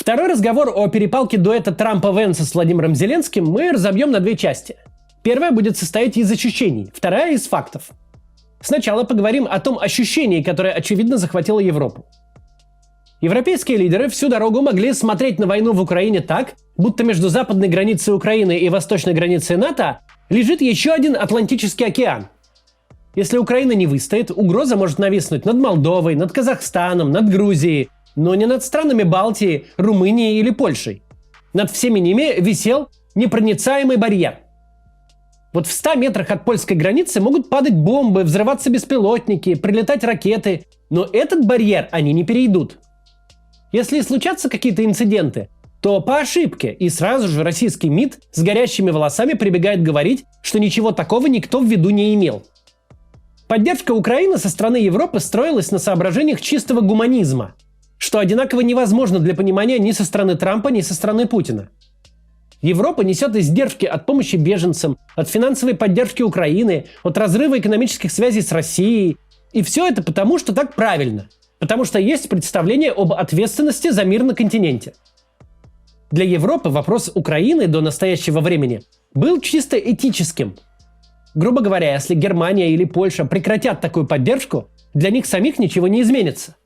Второй разговор о перепалке дуэта Трампа-Венса с Владимиром Зеленским мы разобьем на две части. Первая будет состоять из ощущений, вторая из фактов. Сначала поговорим о том ощущении, которое очевидно захватило Европу. Европейские лидеры всю дорогу могли смотреть на войну в Украине так, будто между западной границей Украины и восточной границей НАТО лежит еще один Атлантический океан. Если Украина не выстоит, угроза может нависнуть над Молдовой, над Казахстаном, над Грузией, но не над странами Балтии, Румынией или Польшей. Над всеми ними висел непроницаемый барьер. Вот в 100 метрах от польской границы могут падать бомбы, взрываться беспилотники, прилетать ракеты, но этот барьер они не перейдут. Если и случатся какие-то инциденты, то по ошибке, и сразу же российский МИД с горящими волосами прибегает говорить, что ничего такого никто в виду не имел. Поддержка Украины со стороны Европы строилась на соображениях чистого гуманизма, что одинаково невозможно для понимания ни со стороны Трампа, ни со стороны Путина. Европа несет издержки от помощи беженцам, от финансовой поддержки Украины, от разрыва экономических связей с Россией. И все это потому, что так правильно. Потому что есть представление об ответственности за мир на континенте. Для Европы вопрос Украины до настоящего времени был чисто этическим. Грубо говоря, если Германия или Польша прекратят такую поддержку, для них самих ничего не изменится.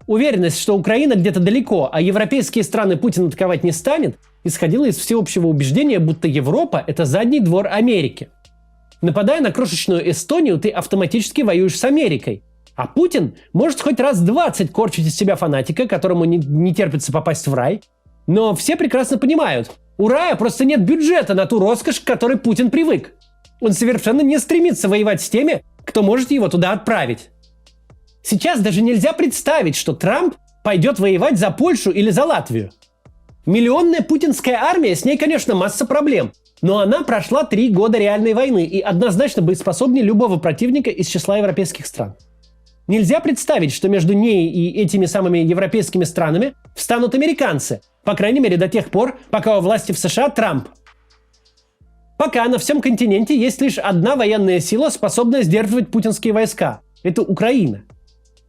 Уверенность, что Украина где-то далеко, а европейские страны Путин атаковать не станет, исходила из всеобщего убеждения, будто Европа – это задний двор Америки. Нападая на крошечную Эстонию, ты автоматически воюешь с Америкой. А Путин может хоть раз 20 корчить из себя фанатика, которому не терпится попасть в рай. Но все прекрасно понимают, у рая просто нет бюджета на ту роскошь, к которой Путин привык. Он совершенно не стремится воевать с теми, кто может его туда отправить. Сейчас даже нельзя представить, что Трамп пойдет воевать за Польшу или за Латвию. Миллионная путинская армия, с ней, конечно, масса проблем, но она прошла 3 года реальной войны и однозначно боеспособнее любого противника из числа европейских стран. Нельзя представить, что между ней и этими самыми европейскими странами встанут американцы, по крайней мере до тех пор, пока у власти в США Трамп. Пока на всем континенте есть лишь одна военная сила, способная сдерживать путинские войска. Это Украина.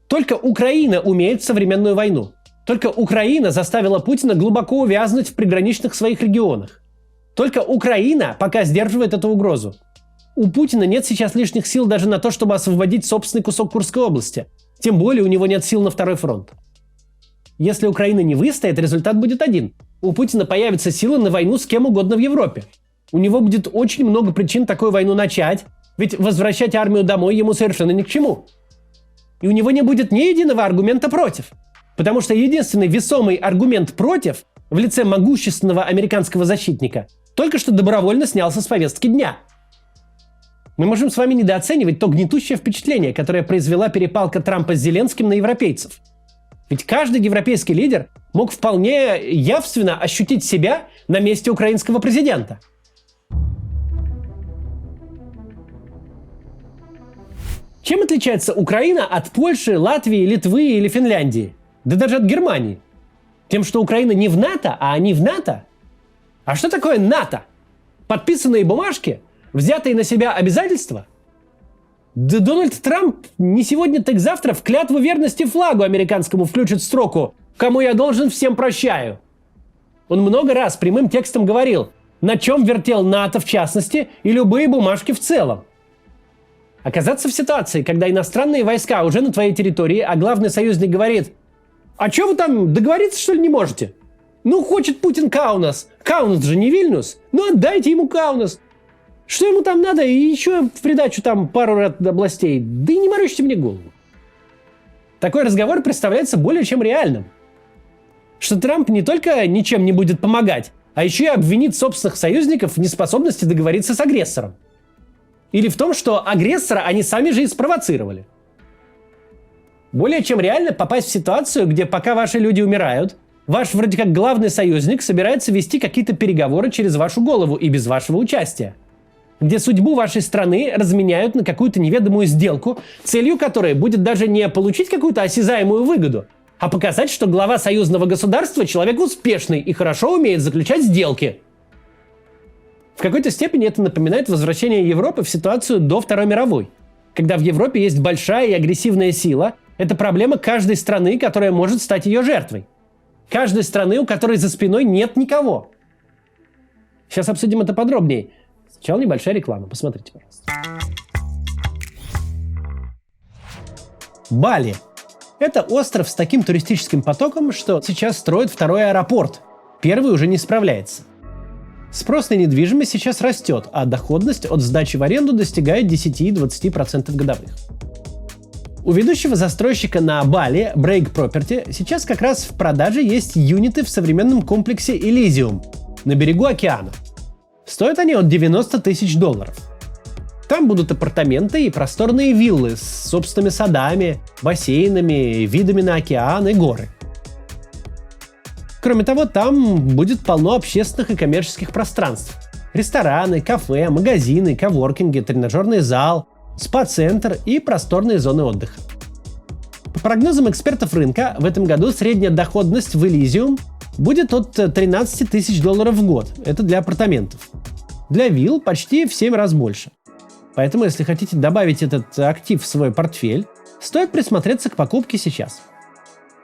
Только Украина умеет современную войну. Только Украина заставила Путина глубоко увязнуть в приграничных своих регионах. Только Украина пока сдерживает эту угрозу. У Путина нет сейчас лишних сил даже на то, чтобы освободить собственный кусок Курской области. Тем более у него нет сил на второй фронт. Если Украина не выстоит, результат будет один. У Путина появятся силы на войну с кем угодно в Европе. У него будет очень много причин такую войну начать, ведь возвращать армию домой ему совершенно ни к чему. И у него не будет ни единого аргумента против. Потому что единственный весомый аргумент против в лице могущественного американского защитника только что добровольно снялся с повестки дня. Мы можем с вами недооценивать то гнетущее впечатление, которое произвела перепалка Трампа с Зеленским на европейцев. Ведь каждый европейский лидер мог вполне явственно ощутить себя на месте украинского президента. Чем отличается Украина от Польши, Латвии, Литвы или Финляндии? Да даже от Германии. Тем, что Украина не в НАТО, а они в НАТО. А что такое НАТО? Подписанные бумажки? Взятые на себя обязательства? Да Дональд Трамп не сегодня, так завтра в клятву верности флагу американскому включит строку «Кому я должен, всем прощаю». Он много раз прямым текстом говорил, на чем вертел НАТО в частности и любые бумажки в целом. Оказаться в ситуации, когда иностранные войска уже на твоей территории, а главный союзник говорит: «А что вы там, договориться что ли не можете? Ну, хочет Путин Каунас. Каунас же не Вильнюс. Ну, отдайте ему Каунас. Что ему там надо? И еще в придачу там пару областей. Да и не морочьте мне голову». Такой разговор представляется более чем реальным. Что Трамп не только ничем не будет помогать, а еще и обвинит собственных союзников в неспособности договориться с агрессором. Или в том, что агрессора они сами же и спровоцировали. Более чем реально попасть в ситуацию, где пока ваши люди умирают, ваш вроде как главный союзник собирается вести какие-то переговоры через вашу голову и без вашего участия. Где судьбу вашей страны разменяют на какую-то неведомую сделку, целью которой будет даже не получить какую-то осязаемую выгоду, а показать, что глава союзного государства человек успешный и хорошо умеет заключать сделки. В какой-то степени это напоминает возвращение Европы в ситуацию до Второй мировой, когда в Европе есть большая и агрессивная сила. Это проблема каждой страны, которая может стать ее жертвой. Каждой страны, у которой за спиной нет никого. Сейчас обсудим это подробнее. Сначала небольшая реклама. Посмотрите, пожалуйста. Бали. Это остров с таким туристическим потоком, что сейчас строят второй аэропорт. Первый уже не справляется. Спрос на недвижимость сейчас растет, а доходность от сдачи в аренду достигает 10-20% годовых. У ведущего застройщика на Бали, Break Property, сейчас как раз в продаже есть юниты в современном комплексе Elysium на берегу океана. Стоят они от $90 тысяч. Там будут апартаменты и просторные виллы с собственными садами, бассейнами, видами на океан и горы. Кроме того, там будет полно общественных и коммерческих пространств. Рестораны, кафе, магазины, коворкинги, тренажерный зал, спа-центр и просторные зоны отдыха. По прогнозам экспертов рынка, в этом году средняя доходность в Elysium будет от $13 тысяч в год. Это для апартаментов. Для вилл почти в 7 раз больше. Поэтому, если хотите добавить этот актив в свой портфель, стоит присмотреться к покупке сейчас.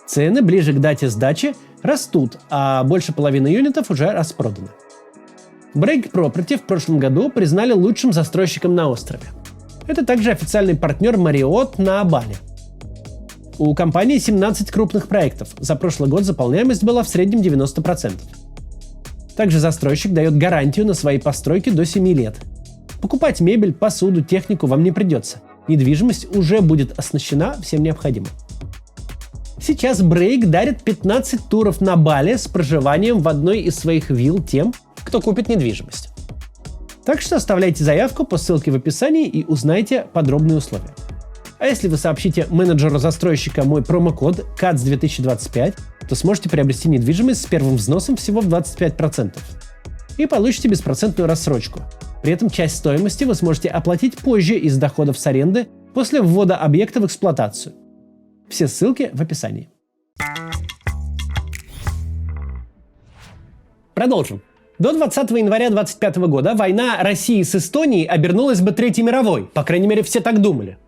Цены ближе к дате сдачи растут, а больше половины юнитов уже распроданы. Break Property в прошлом году признали лучшим застройщиком на острове. Это также официальный партнер Marriott на Бали. У компании 17 крупных проектов. За прошлый год заполняемость была в среднем 90%. Также застройщик дает гарантию на свои постройки до 7 лет. Покупать мебель, посуду, технику вам не придется. Недвижимость уже будет оснащена всем необходимым. Сейчас Break дарит 15 туров на Бали с проживанием в одной из своих вилл тем, кто купит недвижимость. Так что оставляйте заявку по ссылке в описании и узнайте подробные условия. А если вы сообщите менеджеру застройщика мой промокод CATS2025, то сможете приобрести недвижимость с первым взносом всего в 25%. И получите беспроцентную рассрочку. При этом часть стоимости вы сможете оплатить позже из доходов с аренды после ввода объекта в эксплуатацию. Все ссылки в описании. Продолжим. До 20 января 2025 года война России с Эстонией обернулась бы Третьей мировой, по крайней мере, все так думали.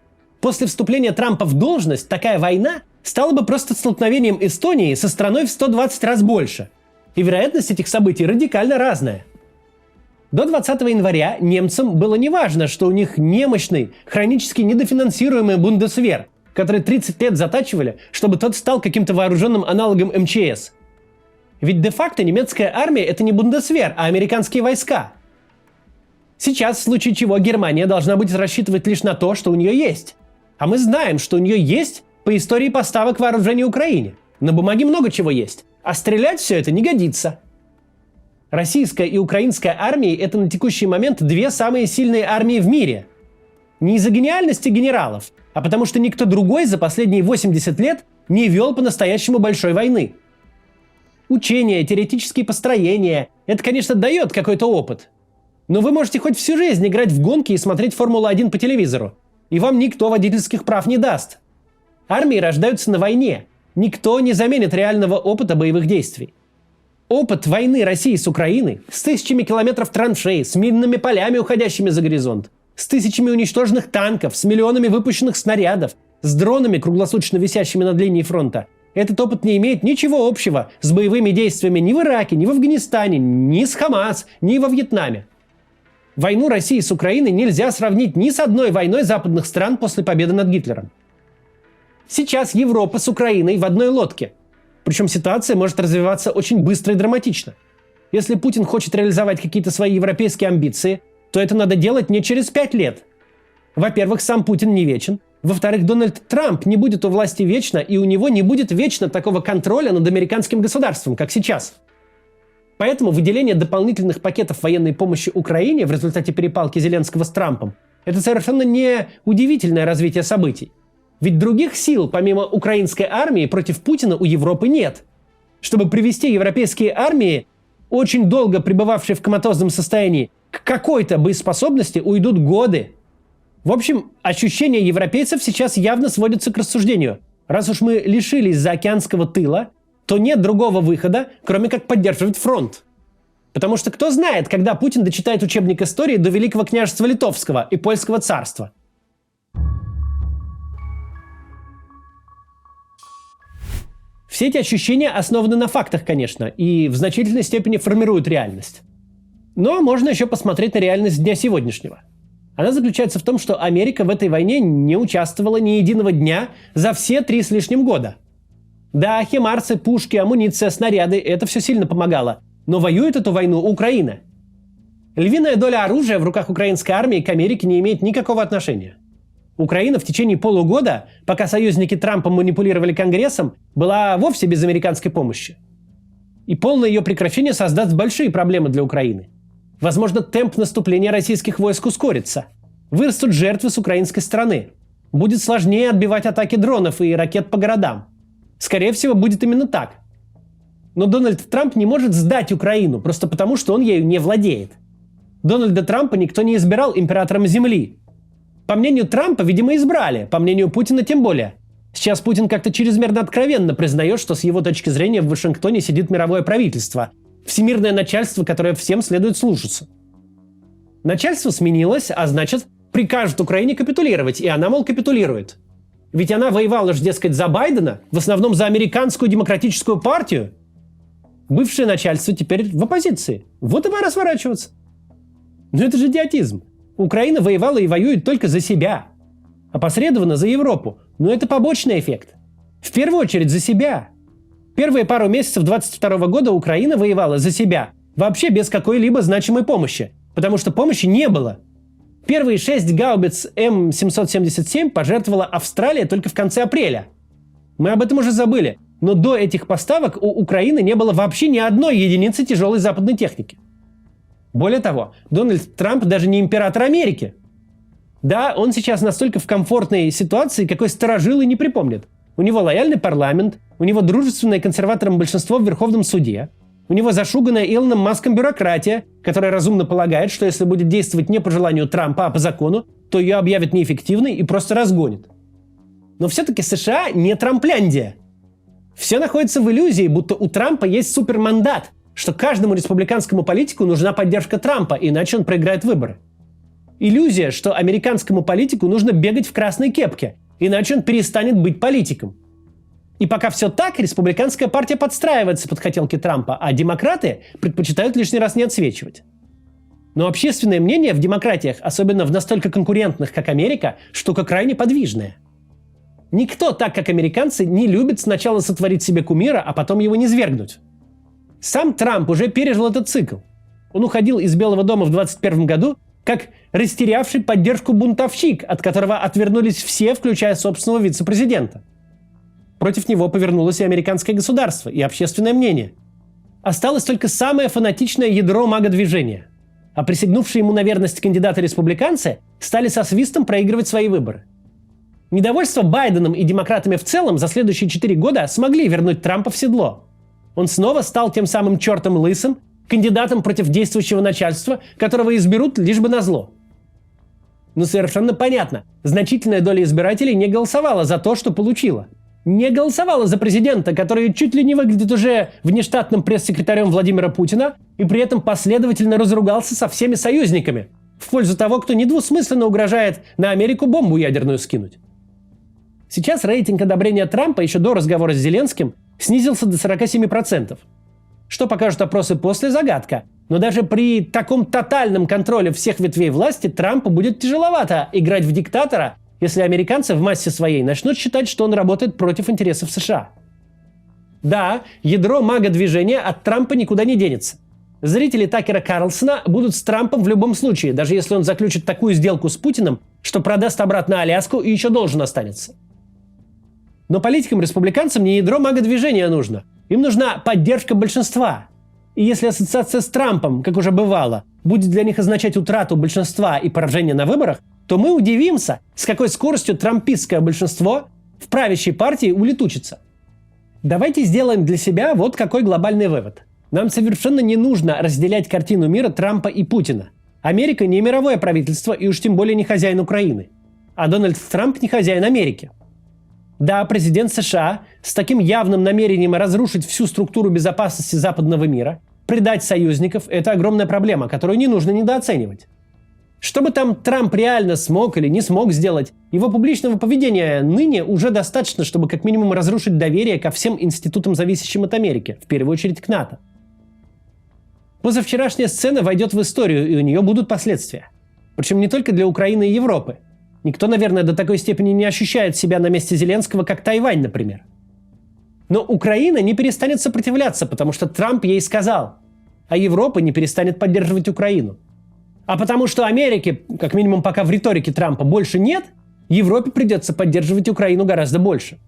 После вступления Трампа в должность такая война стала бы просто столкновением Эстонии со страной в 120 раз больше. И вероятность этих событий радикально разная. До 20 января немцам было неважно, что у них немощный, хронически недофинансируемый бундесвер, который 30 лет затачивали, чтобы тот стал каким-то вооруженным аналогом МЧС. Ведь де-факто немецкая армия – это не бундесвер, а американские войска. Сейчас, в случае чего, Германия должна будет рассчитывать лишь на то, что у нее есть. А мы знаем, что у нее есть по истории поставок вооружения Украине. На бумаге много чего есть, а стрелять все это не годится. Российская и украинская армии – это на текущий момент две самые сильные армии в мире. Не из-за гениальности генералов, а потому что никто другой за последние 80 лет не вел по-настоящему большой войны. Учения, теоретические построения – это, конечно, дает какой-то опыт. Но вы можете хоть всю жизнь играть в гонки и смотреть Формулу-1 по телевизору, и вам никто водительских прав не даст. Армии рождаются на войне. Никто не заменит реального опыта боевых действий. Опыт войны России с Украиной, с тысячами километров траншей, с минными полями, уходящими за горизонт, с тысячами уничтоженных танков, с миллионами выпущенных снарядов, с дронами, круглосуточно висящими над линией фронта. Этот опыт не имеет ничего общего с боевыми действиями ни в Ираке, ни в Афганистане, ни с Хамас, ни во Вьетнаме. Войну России с Украиной нельзя сравнить ни с одной войной западных стран после победы над Гитлером. Сейчас Европа с Украиной в одной лодке. Причем ситуация может развиваться очень быстро и драматично. Если Путин хочет реализовать какие-то свои европейские амбиции, то это надо делать не через 5 лет. Во-первых, сам Путин не вечен. Во-вторых, Дональд Трамп не будет у власти вечно, и у него не будет вечно такого контроля над американским государством, как сейчас. Поэтому выделение дополнительных пакетов военной помощи Украине в результате перепалки Зеленского с Трампом – это совершенно не удивительное развитие событий. Ведь других сил, помимо украинской армии, против Путина у Европы нет. Чтобы привести европейские армии, очень долго пребывавшие в коматозном состоянии, к какой-то боеспособности уйдут годы. В общем, ощущения европейцев сейчас явно сводятся к рассуждению. Раз уж мы лишились заокеанского тыла, то нет другого выхода, кроме как поддерживать фронт. Потому что кто знает, когда Путин дочитает учебник истории до Великого княжества Литовского и Польского царства. Все эти ощущения основаны на фактах, конечно, и в значительной степени формируют реальность. Но можно еще посмотреть на реальность дня сегодняшнего. Она заключается в том, что Америка в этой войне не участвовала ни единого дня за все 3 с лишним года. Да, химарсы, пушки, амуниция, снаряды – это все сильно помогало. Но воюет эту войну Украина. Львиная доля оружия в руках украинской армии к Америке не имеет никакого отношения. Украина в течение полугода, пока союзники Трампа манипулировали Конгрессом, была вовсе без американской помощи. И полное ее прекращение создаст большие проблемы для Украины. Возможно, темп наступления российских войск ускорится. Вырастут жертвы с украинской стороны. Будет сложнее отбивать атаки дронов и ракет по городам. Скорее всего, будет именно так. Но Дональд Трамп не может сдать Украину, просто потому, что он ею не владеет. Дональда Трампа никто не избирал императором Земли. По мнению Трампа, видимо, избрали, по мнению Путина тем более. Сейчас Путин как-то чрезмерно откровенно признает, что с его точки зрения в Вашингтоне сидит мировое правительство, всемирное начальство, которое всем следует слушаться. Начальство сменилось, а значит, прикажут Украине капитулировать, и она, мол, капитулирует. Ведь она воевала же, дескать, за Байдена, в основном за американскую демократическую партию. Бывшее начальство теперь в оппозиции. Вот и пора сворачиваться. Но это же идиотизм. Украина воевала и воюет только за себя. Опосредованно за Европу. Но это побочный эффект. В первую очередь за себя. Первые пару месяцев 2022 года Украина воевала за себя. Вообще без какой-либо значимой помощи. Потому что помощи не было. Первые 6 гаубиц М777 пожертвовала Австралия только в конце апреля. Мы об этом уже забыли. Но до этих поставок у Украины не было вообще ни одной единицы тяжелой западной техники. Более того, Дональд Трамп даже не император Америки. Да, он сейчас настолько в комфортной ситуации, какой старожилы не припомнит. У него лояльный парламент, у него дружественное консерваторам большинство в Верховном суде, у него зашуганная Илоном Маском бюрократия, которая разумно полагает, что если будет действовать не по желанию Трампа, а по закону, то ее объявят неэффективной и просто разгонят. Но все-таки США не Трампляндия. Все находится в иллюзии, будто у Трампа есть супермандат, что каждому республиканскому политику нужна поддержка Трампа, иначе он проиграет выборы. Иллюзия, что американскому политику нужно бегать в красной кепке, иначе он перестанет быть политиком. И пока все так, республиканская партия подстраивается под хотелки Трампа, а демократы предпочитают лишний раз не отсвечивать. Но общественное мнение в демократиях, особенно в настолько конкурентных, как Америка, штука крайне подвижная. Никто, так как американцы, не любит сначала сотворить себе кумира, а потом его низвергнуть. Сам Трамп уже пережил этот цикл. Он уходил из Белого дома в 2021 году как растерявший поддержку бунтовщик, от которого отвернулись все, включая собственного вице-президента. Против него повернулось и американское государство, и общественное мнение. Осталось только самое фанатичное ядро мага-движения. А присягнувшие ему на верность кандидаты-республиканцы стали со свистом проигрывать свои выборы. Недовольство Байденом и демократами в целом за следующие 4 года смогли вернуть Трампа в седло. Он снова стал тем самым чертом лысым, кандидатом против действующего начальства, которого изберут лишь бы назло. Но совершенно понятно, значительная доля избирателей не голосовала за то, что получила. Не голосовала за президента, который чуть ли не выглядит уже внештатным пресс-секретарем Владимира Путина и при этом последовательно разругался со всеми союзниками в пользу того, кто недвусмысленно угрожает на Америку бомбу ядерную скинуть. Сейчас рейтинг одобрения Трампа еще до разговора с Зеленским снизился до 47%. Что покажут опросы после – загадка. Но даже при таком тотальном контроле всех ветвей власти Трампу будет тяжеловато играть в диктатора, если американцы в массе своей начнут считать, что он работает против интересов США. Да, ядро мага-движения от Трампа никуда не денется. Зрители Такера Карлсона будут с Трампом в любом случае, даже если он заключит такую сделку с Путиным, что продаст обратно Аляску и еще должен останется. Но политикам-республиканцам не ядро мага-движения нужно. Им нужна поддержка большинства. И если ассоциация с Трампом, как уже бывало, будет для них означать утрату большинства и поражение на выборах, то мы удивимся, с какой скоростью трампистское большинство в правящей партии улетучится. Давайте сделаем для себя вот какой глобальный вывод. Нам совершенно не нужно разделять картину мира Трампа и Путина. Америка не мировое правительство и уж тем более не хозяин Украины. А Дональд Трамп не хозяин Америки. Да, президент США с таким явным намерением разрушить всю структуру безопасности западного мира, предать союзников – это огромная проблема, которую не нужно недооценивать. Что бы там Трамп реально смог или не смог сделать, его публичного поведения ныне уже достаточно, чтобы как минимум разрушить доверие ко всем институтам, зависящим от Америки, в первую очередь к НАТО. Позавчерашняя сцена войдет в историю, и у нее будут последствия. Причем не только для Украины и Европы. Никто, наверное, до такой степени не ощущает себя на месте Зеленского, как Тайвань, например. Но Украина не перестанет сопротивляться, потому что Трамп ей сказал, а Европа не перестанет поддерживать Украину. А потому что Америки, как минимум пока в риторике Трампа, больше нет, Европе придется поддерживать Украину гораздо больше.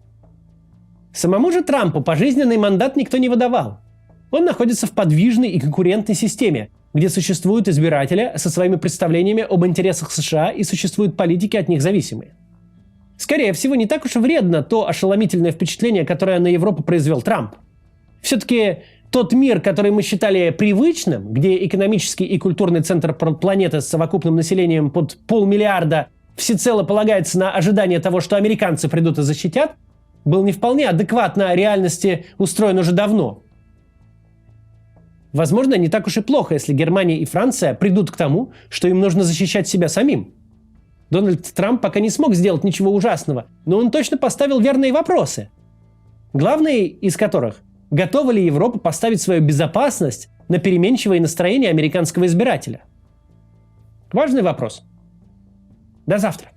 Самому же Трампу пожизненный мандат никто не выдавал. Он находится в подвижной и конкурентной системе, где существуют избиратели со своими представлениями об интересах США и существуют политики от них зависимые. Скорее всего, не так уж и вредно то ошеломительное впечатление, которое на Европу произвел Трамп. Все-таки тот мир, который мы считали привычным, где экономический и культурный центр планеты с совокупным населением под 500 миллиарда всецело полагается на ожидание того, что американцы придут и защитят, был не вполне адекватно реальности устроен уже давно. Возможно, не так уж и плохо, если Германия и Франция придут к тому, что им нужно защищать себя самим. Дональд Трамп пока не смог сделать ничего ужасного, но он точно поставил верные вопросы. Главные из которых – готова ли Европа поставить свою безопасность на переменчивые настроения американского избирателя? Важный вопрос. До завтра.